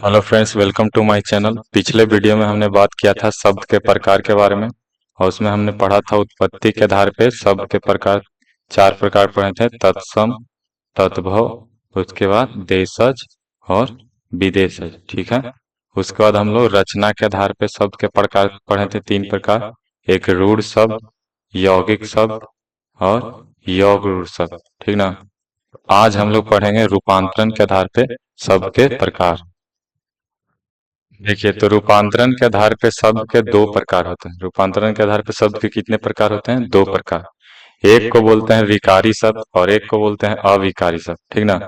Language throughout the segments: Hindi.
Hello friends, welcome to my channel. पिछले वीडियो में हमने बात किया था शब्द के प्रकार के बारे में और उसमें हमने पढ़ा था उत्पत्ति के आधार पे शब्द के प्रकार। चार प्रकार पढ़े थे: तत्सम, तद्भव, उसके बाद देशज और विदेशज। ठीक है। उसके बाद हम लोग रचना के आधार पे शब्द के प्रकार पढ़े थे, तीन प्रकार: एक रूढ़ शब्द, यौगिक शब्द और योग रूढ़ शब्द। ठीक ना। आज हम लोग पढ़ेंगे रूपांतरण के आधार पे शब्द के प्रकार। देखिए, तो रूपांतरण के आधार पे शब्द के दो प्रकार होते हैं। रूपांतरण के आधार पे शब्द के कितने प्रकार होते हैं? दो प्रकार। एक को बोलते हैं विकारी शब्द और एक को बोलते हैं अविकारी शब्द। ठीक ना।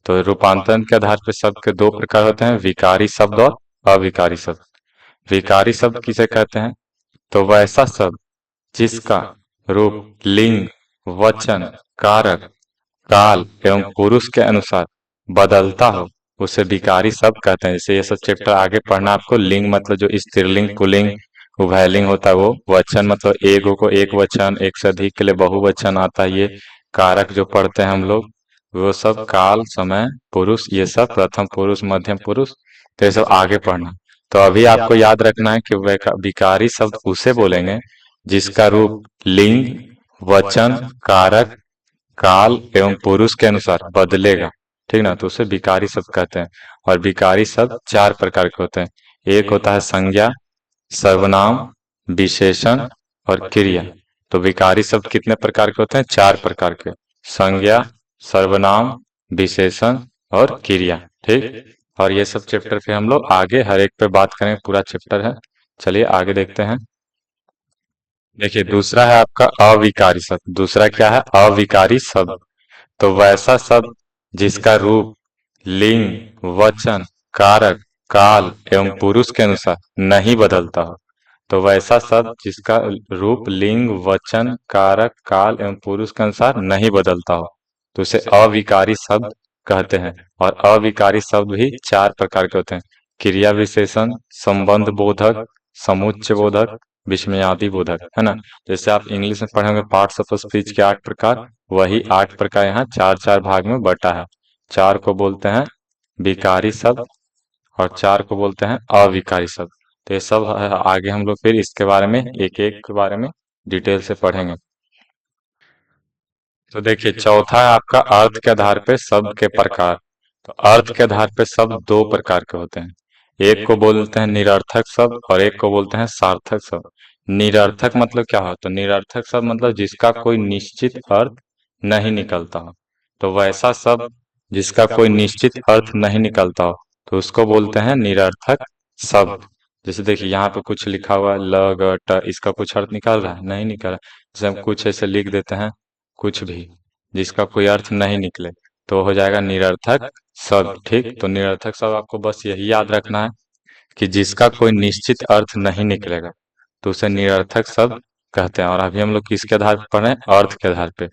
तो रूपांतरण के आधार पे शब्द के दो प्रकार होते हैं: विकारी शब्द और अविकारी शब्द। विकारी शब्द किसे कहते हैं? तो वैसा शब्द जिसका रूप लिंग, वचन, कारक, काल एवं पुरुष के अनुसार बदलता हो, उसे विकारी शब्द कहते हैं। जैसे ये सब चैप्टर आगे पढ़ना आपको। लिंग मतलब जो स्त्रीलिंग, पुल्लिंग, उभयलिंग होता है वो। वचन मतलब एक को एक वचन, एक से अधिक के लिए बहुवचन आता है ये। कारक जो पढ़ते हैं हम लोग वो सब काल, समय, पुरुष, ये सब प्रथम पुरुष, मध्यम पुरुष, तो ये सब आगे पढ़ना। तो अभी आपको याद रखना है कि विकारी शब्द उसे बोलेंगे जिसका रूप लिंग, वचन, कारक, काल एवं पुरुष के अनुसार बदलेगा। ठीक ना। तो उसे विकारी शब्द कहते हैं। और विकारी शब्द चार प्रकार के होते हैं। एक होता है संज्ञा, सर्वनाम, विशेषण और क्रिया। तो विकारी शब्द कितने प्रकार के होते हैं? चार प्रकार के: संज्ञा, सर्वनाम, विशेषण और क्रिया। ठीक। और ये सब चैप्टर पे हम लोग आगे हर एक पे बात करेंगे, पूरा चैप्टर है। चलिए आगे देखते हैं। देखिए, दूसरा है आपका अविकारी शब्द। दूसरा क्या है? अविकारी शब्द। तो वैसा शब्द जिसका रूप लिंग, वचन, कारक, काल एवं पुरुष के अनुसार नहीं बदलता हो। तो वैसा शब्द जिसका रूप लिंग, वचन, कारक, काल एवं पुरुष के अनुसार नहीं बदलता हो, तो उसे अविकारी शब्द कहते हैं। और अविकारी शब्द भी चार प्रकार के होते हैं: क्रिया विशेषण, संबंध बोधक, समुच्चय बोधक, विस्मयादि बोधक। है ना। जैसे आप इंग्लिश में पढ़ेंगे पार्ट्स ऑफ स्पीच के 8 प्रकार, वही 8 प्रकार यहाँ चार चार भाग में बटा है। चार को बोलते हैं विकारी शब्द और चार को बोलते हैं अविकारी शब्द। तो ये सब आगे हम लोग फिर इसके बारे में एक एक के बारे में डिटेल से पढ़ेंगे। तो देखिए, चौथा है आपका अर्थ के आधार पे शब्द के प्रकार। तो अर्थ के आधार पे शब्द दो प्रकार के होते हैं। एक को बोलते हैं निरर्थक शब्द और एक को बोलते हैं सार्थक शब्द। निरर्थक मतलब क्या हो? तो निरर्थक शब्द मतलब जिसका कोई निश्चित अर्थ नहीं निकलता हो। तो वैसा शब्द जिसका कोई निश्चित अर्थ नहीं निकलता हो, तो उसको बोलते हैं निरर्थक शब्द। जैसे देखिए, यहाँ पे कुछ लिखा हुआ है ल, ग, ट, इसका कुछ अर्थ निकल रहा है? नहीं निकल रहा। जैसे हम कुछ ऐसे लिख देते हैं, कुछ भी जिसका कोई अर्थ नहीं निकले, तो हो जाएगा निरर्थक शब्द। ठीक। तो निरर्थक शब्द आपको बस यही याद रखना है कि जिसका कोई निश्चित अर्थ नहीं निकलेगा, तो उसे निरर्थक शब्द कहते हैं। और अभी हम लोग किसके आधार पर पढ़ रहे हैं? अर्थ के आधार पे।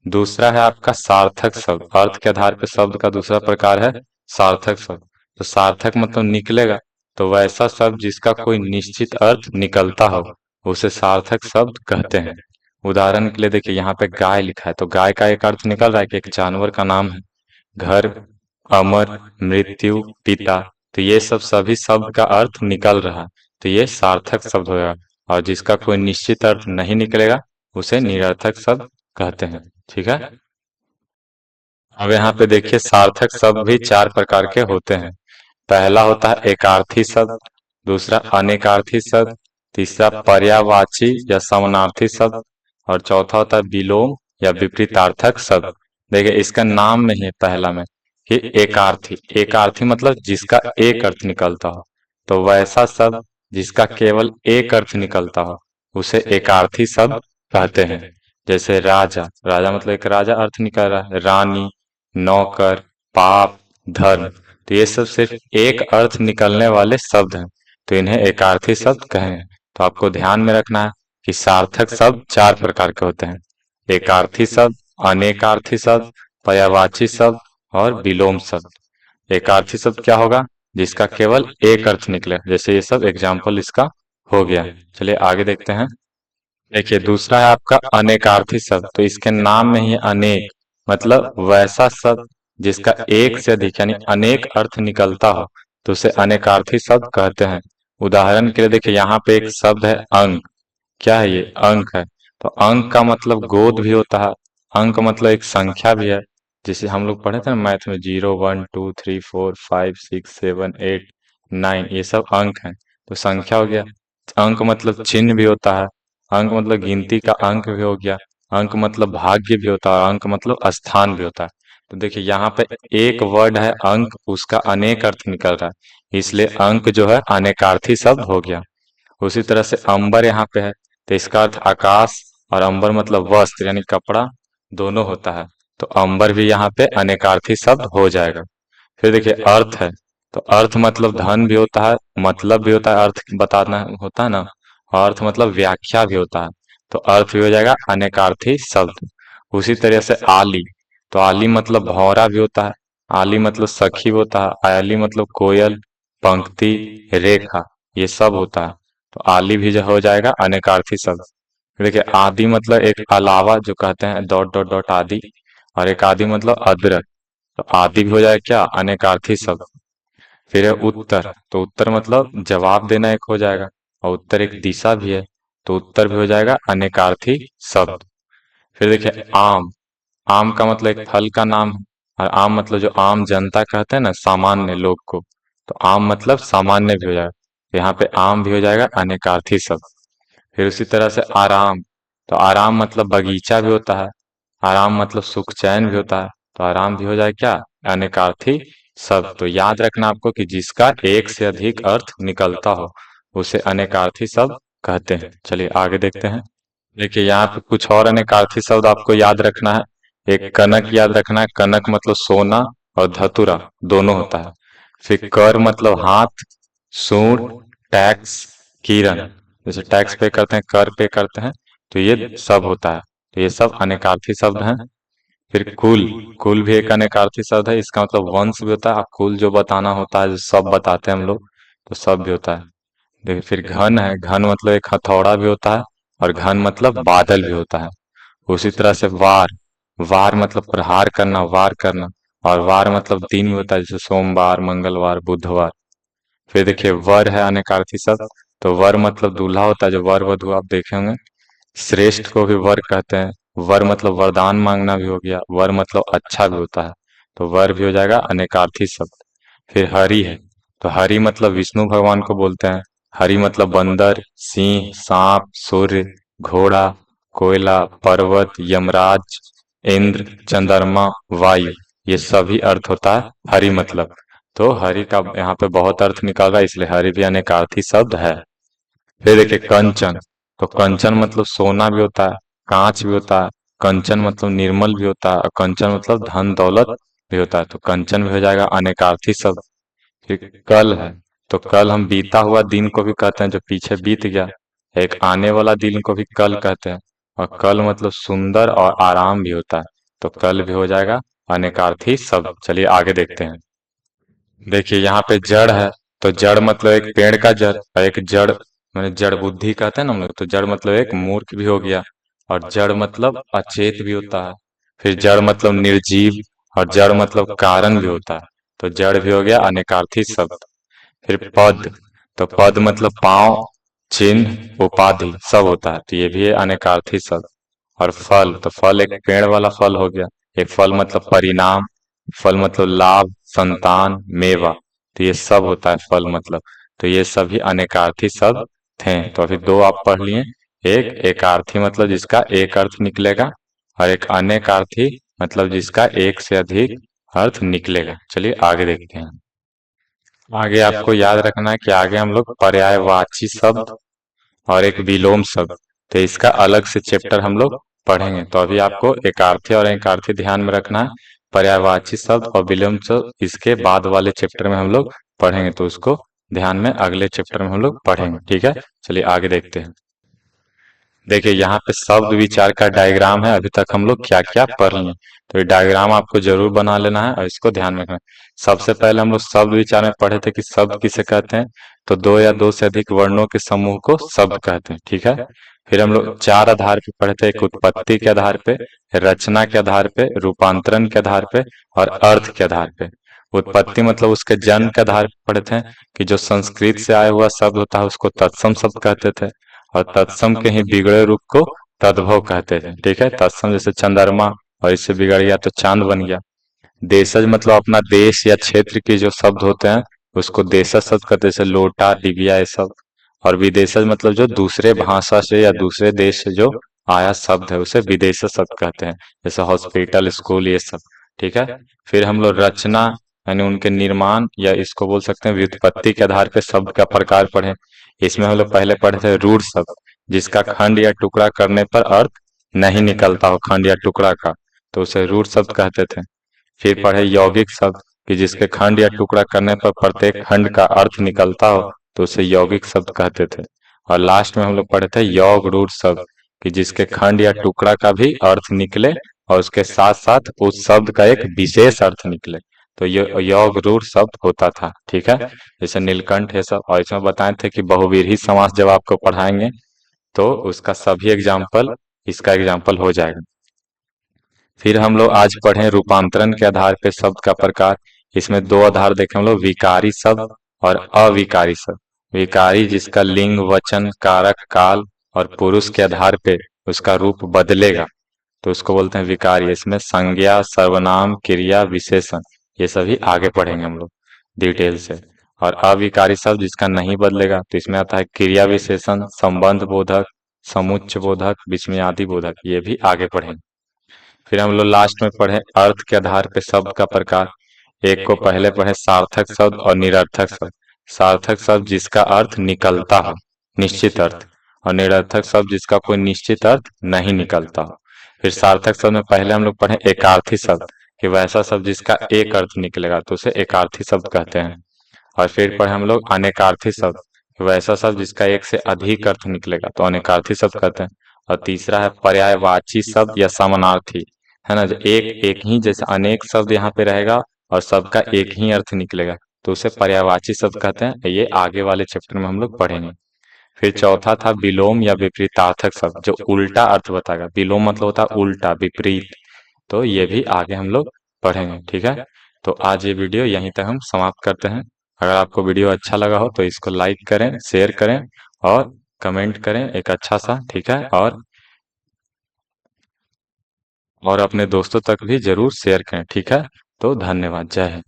दूसरा है आपका सार्थक शब्द। अर्थ के आधार पे शब्द का दूसरा प्रकार है सार्थक शब्द। तो सार्थक मतलब निकलेगा। तो वैसा शब्द जिसका कोई निश्चित अर्थ निकलता हो, उसे सार्थक शब्द कहते हैं। उदाहरण के लिए देखिए, यहाँ पे गाय लिखा है, तो गाय का एक अर्थ निकल रहा है कि एक जानवर का नाम है। घर, अमर, मृत्यु, पिता, तो ये सब सभी शब्द का अर्थ निकल रहा है, तो ये सार्थक शब्द होगा। और जिसका कोई निश्चित अर्थ नहीं निकलेगा, उसे निरर्थक शब्द कहते हैं। ठीक है। अब यहाँ पे देखिए, सार्थक शब्द भी चार प्रकार के होते हैं। पहला होता है एकार्थी शब्द, दूसरा अनेकार्थी शब्द, तीसरा पर्यायवाची या समानार्थी शब्द और चौथा होता है विलोम या विपरीतार्थक शब्द। देखिए, इसका नाम में ही है पहला में कि एकार्थी। एकार्थी मतलब जिसका एक अर्थ निकलता हो। तो वैसा शब्द जिसका केवल एक अर्थ निकलता हो, उसे एकार्थी शब्द कहते हैं। जैसे राजा, राजा मतलब एक राजा अर्थ निकल रहा है। रानी, नौकर, पाप, धर्म, तो ये सब सिर्फ एक अर्थ निकलने वाले शब्द हैं, तो इन्हें एकार्थी शब्द कहें। तो आपको ध्यान में रखना है कि सार्थक शब्द चार प्रकार के होते हैं: एकार्थी शब्द, अनेकार्थी शब्द, पर्यायवाची शब्द और विलोम शब्द। एकार्थी शब्द क्या होगा? जिसका केवल एक अर्थ निकले। जैसे ये सब एग्जाम्पल इसका हो गया। चलिए आगे देखते हैं। देखिए, दूसरा है आपका अनेकार्थी शब्द। तो इसके नाम में ही अनेक मतलब वैसा शब्द जिसका एक से अधिक यानी अनेक अर्थ निकलता हो, तो उसे अनेकार्थी शब्द कहते हैं। उदाहरण के लिए देखिए, यहाँ पे एक शब्द है अंक। क्या है ये? अंक है। तो अंक का मतलब गोद भी होता है। अंक मतलब एक संख्या भी है। जिसे हम लोग पढ़े थे ना मैथ में, 0 1 2 3 4 5 6 7 8 9, ये सब अंक हैं। तो संख्या हो गया। अंक मतलब चिन्ह भी होता है। अंक मतलब गिनती का अंक भी हो गया। अंक मतलब भाग्य भी होता है। अंक मतलब स्थान भी होता है। तो देखिए यहाँ पे एक वर्ड है अंक, उसका अनेक अर्थ निकल रहा है, इसलिए अंक जो है अनेकार्थी शब्द हो गया। उसी तरह से अंबर यहाँ पे है, तो इसका अर्थ आकाश, और अंबर मतलब वस्त्र यानी कपड़ा, दोनों होता है। तो अंबर भी यहाँ पे अनेकार्थी शब्द हो जाएगा। फिर देखिए अर्थ है, तो अर्थ मतलब धन भी होता है, मतलब भी होता है, अर्थ बताना होता है ना, और अर्थ मतलब व्याख्या भी होता है। तो अर्थ भी हो जाएगा अनेकार्थी शब्द। उसी तरह से आली, तो आली मतलब भौरा भी होता है। आली मतलब सखी होता है। आली मतलब कोयल, पंक्ति, रेखा, ये सब होता है। तो आली भी जो हो जाएगा अनेकार्थी शब्द। देखिए आदि मतलब एक अलावा जो कहते हैं, डॉट डॉट डॉट आदि, और एक आदि मतलब अदरक। तो आदि भी हो जाएगा क्या? अनेकार्थी शब्द। फिर है उत्तर, तो उत्तर मतलब जवाब देना एक हो जाएगा, और उत्तर एक दिशा भी है। तो उत्तर भी हो जाएगा अनेकार्थी शब्द। फिर देखिए आम, आम का मतलब एक फल का नाम है। और आम मतलब जो आम जनता कहते हैं ना, सामान्य लोग को, तो आम मतलब सामान्य भी हो जाएगा। तो यहाँ पे आम भी हो जाएगा अनेकार्थी शब्द। फिर उसी तरह से आराम, तो आराम मतलब बगीचा भी होता है। आराम मतलब सुख चैन भी होता है। तो आराम भी हो जाए क्या? अनेकार्थी शब्द। तो याद रखना आपको कि जिसका एक से अधिक अर्थ निकलता हो उसे अनेकार्थी शब्द कहते हैं। चलिए आगे देखते हैं। देखिए यहाँ पे कुछ और अनेकार्थी शब्द आपको याद रखना है। एक कनक याद रखना है। कनक मतलब सोना, और धतुरा दोनों होता है। फिर कर मतलब हाथ, सूंड, टैक्स, किरण, जैसे टैक्स पे करते हैं, कर पे करते हैं, तो ये सब होता है। तो ये सब अनेकार्थी शब्द हैं। फिर कुल, कुल भी एक अनेकार्थी शब्द है। इसका मतलब वंश भी होता है, और कुल जो बताना होता है, जो सब बताते हैं हम लोग, तो सब भी होता है। देखिए फिर घन है, घन मतलब एक हथौड़ा भी होता है, और घन मतलब बादल भी होता है। उसी तरह से वार, वार मतलब प्रहार करना, वार करना, और वार मतलब दिन भी होता है, जैसे सोमवार, मंगलवार, बुधवार। फिर देखिए वर है अनेकार्थी शब्द, तो वर मतलब दूल्हा होता है, जो वर वधु आप देखे होंगे। श्रेष्ठ को भी वर कहते हैं। वर मतलब वरदान मांगना भी हो गया। वर मतलब अच्छा भी होता है। तो वर भी हो जाएगा अनेकार्थी शब्द। फिर हरि है, तो हरि मतलब विष्णु भगवान को बोलते हैं। हरि मतलब बंदर, सिंह, सांप, सूर्य, घोड़ा, कोयला, पर्वत, यमराज, इंद्र, चंद्रमा, वायु, ये सभी अर्थ होता है हरि मतलब। तो हरि का यहाँ पे बहुत अर्थ निकल रहा है, इसलिए हरि भी अनेकार्थी शब्द है। फिर देखिए कंचन, तो कंचन मतलब सोना भी होता है, कांच भी होता है। कंचन मतलब निर्मल भी होता है, और कंचन मतलब धन दौलत भी होता है। तो कंचन भी हो जाएगा अनेकार्थी शब्द। फिर कल है, तो कल हम बीता हुआ दिन को भी कहते हैं, जो पीछे बीत गया। एक आने वाला दिन को भी कल कहते हैं। और कल मतलब सुंदर और आराम भी होता है। तो कल भी हो जाएगा अनेकार्थी शब्द। चलिए आगे देखते हैं। देखिए यहाँ पे जड़ है, तो जड़ मतलब एक पेड़ का जड़, और एक जड़ मैंने जड़ बुद्धि कहते हैं ना हम लोग, तो जड़ मतलब एक मूर्ख भी हो गया। और जड़ मतलब अचेत भी होता है। फिर जड़ मतलब निर्जीव, और जड़ मतलब कारण भी होता है। तो जड़ भी हो गया अनेकार्थी शब्द। फिर पद, तो पद मतलब पांव, चिन्ह, उपाधि सब होता है। तो ये भी है अनेकार्थी शब्द। और फल, तो फल एक पेड़ वाला फल हो गया। एक फल मतलब परिणाम, फल मतलब लाभ, संतान, मेवा, तो ये सब होता है फल मतलब। तो ये सभी अनेकार्थी शब्द थे। तो अभी दो आप पढ़ लिए। एक एकार्थी मतलब जिसका एक अर्थ निकलेगा, और एक अनेकार्थी मतलब जिसका एक से अधिक अर्थ निकलेगा। चलिए आगे देखते हैं। आगे आपको याद रखना है कि आगे हम लोग पर्यायवाची शब्द और एक विलोम शब्द, तो इसका अलग से चैप्टर हम लोग पढ़ेंगे। तो अभी आपको एकार्थी और एकार्थी ध्यान में रखना है। पर्यायवाची शब्द और विलोम शब्द इसके बाद वाले चैप्टर में हम लोग पढ़ेंगे, तो उसको ध्यान में अगले चैप्टर में हम लोग पढ़ेंगे। ठीक है, चलिए आगे देखते हैं। देखिए यहाँ पे शब्द विचार का डायग्राम है। अभी तक हम लोग क्या क्या पढ़ लिए, तो ये डायग्राम आपको जरूर बना लेना है और इसको ध्यान में रखना है। सबसे पहले हम लोग शब्द विचार में पढ़े थे कि शब्द किसे कहते हैं, तो दो या दो से अधिक वर्णों के समूह को शब्द कहते हैं। ठीक है, फिर हम लोग चार आधार पे पढ़े थे, एक उत्पत्ति के आधार पे, रचना के आधार पे, रूपांतरण के आधार पे, और अर्थ के आधार पे। उत्पत्ति मतलब उसके जन्म के आधार पर पढ़े थे कि जो संस्कृत से आया हुआ शब्द होता है उसको तत्सम शब्द कहते थे, और तत्सम के ही बिगड़े रूप को तद्भव कहते थे। ठीक है, तत्सम जैसे चंद्रमा, और इससे बिगड़ गया तो चांद बन गया। देशज मतलब अपना देश या क्षेत्र के जो शब्द होते हैं उसको देशज शब्द कहते हैं, जैसे लोटा, डिबिया, ये सब। और विदेशज मतलब जो दूसरे भाषा से या दूसरे देश से जो आया शब्द है उसे विदेशज शब्द कहते हैं, जैसे हॉस्पिटल, स्कूल, ये सब। ठीक है। फिर हम लोग रचना यानी उनके निर्माण या इसको बोल सकते हैं व्युत्पत्ति के आधार पे शब्द का प्रकार पढ़े। इसमें हम लोग पहले पढ़े थे रूढ़ शब्द, जिसका खंड या टुकड़ा करने पर अर्थ नहीं निकलता हो, खंड या टुकड़ा का, तो उसे रूढ़ शब्द कहते थे। फिर पढ़े यौगिक शब्द, कि जिसके खंड या टुकड़ा करने पर प्रत्येक खंड का अर्थ निकलता हो तो उसे यौगिक शब्द कहते थे। और लास्ट में हम लोग पढ़े थे योग रूढ़ शब्द, कि जिसके खंड या टुकड़ा का भी अर्थ निकले और उसके साथ साथ उस शब्द का एक विशेष अर्थ निकले, तो ये योग रूढ़ शब्द होता था। ठीक है, जैसे नीलकंठ है सब। और इसमें बताए थे कि बहुव्रीहि समास जब आपको पढ़ाएंगे तो उसका सभी एग्जाम्पल इसका एग्जाम्पल हो जाएगा। फिर हम लोग आज पढ़े रूपांतरण के आधार पे शब्द का प्रकार। इसमें दो आधार देखे हम लोग, विकारी शब्द और अविकारी शब्द। विकारी जिसका लिंग, वचन, कारक, काल और पुरुष के आधार पे उसका रूप बदलेगा तो उसको बोलते हैं विकारी। इसमें संज्ञा, सर्वनाम, क्रिया, विशेषण, ये सभी आगे पढ़ेंगे हम लोग डिटेल से। और अविकारी शब्द जिसका नहीं बदलेगा तो इसमें आता है क्रिया विशेषण, संबंध बोधक, समुच्चय बोधक, विस्मयादि बोधक, ये भी आगे पढ़ेंगे। फिर हम लोग लास्ट में पढ़े अर्थ के आधार पे शब्द का प्रकार। एक को पहले पढ़े सार्थक शब्द और निरर्थक शब्द। सार्थक शब्द जिसका अर्थ निकलता हो, निश्चित अर्थ, और निरर्थक शब्द जिसका कोई निश्चित अर्थ नहीं निकलता हो। फिर सार्थक शब्द में पहले हम लोग पढ़े एकार्थी शब्द, कि वैसा शब्द जिसका एक अर्थ निकलेगा तो उसे एकार्थी शब्द कहते हैं। और फिर पढ़े हम लोग अनेकार्थी शब्द, कि वैसा शब्द जिसका एक से अधिक अर्थ निकलेगा तो अनेकार्थी शब्द कहते हैं। और तीसरा है पर्यायवाची शब्द या समानार्थी, है ना, जो एक एक ही, जैसे अनेक शब्द यहाँ पे रहेगा और सबका एक ही अर्थ निकलेगा तो उसे पर्यायवाची शब्द कहते हैं। ये आगे वाले चैप्टर में हम लोग पढ़ेंगे। फिर चौथा था विलोम या विपरीतार्थक शब्द, जो उल्टा अर्थ बताएगा। विलोम मतलब होता है उल्टा, विपरीत, तो ये भी आगे हम लोग पढ़ेंगे। ठीक है, तो आज ये वीडियो यहीं तक हम समाप्त करते हैं। अगर आपको वीडियो अच्छा लगा हो तो इसको लाइक करें, शेयर करें और कमेंट करें एक अच्छा सा। ठीक है, और अपने दोस्तों तक भी जरूर शेयर करें। ठीक है, तो धन्यवाद, जय हिंद।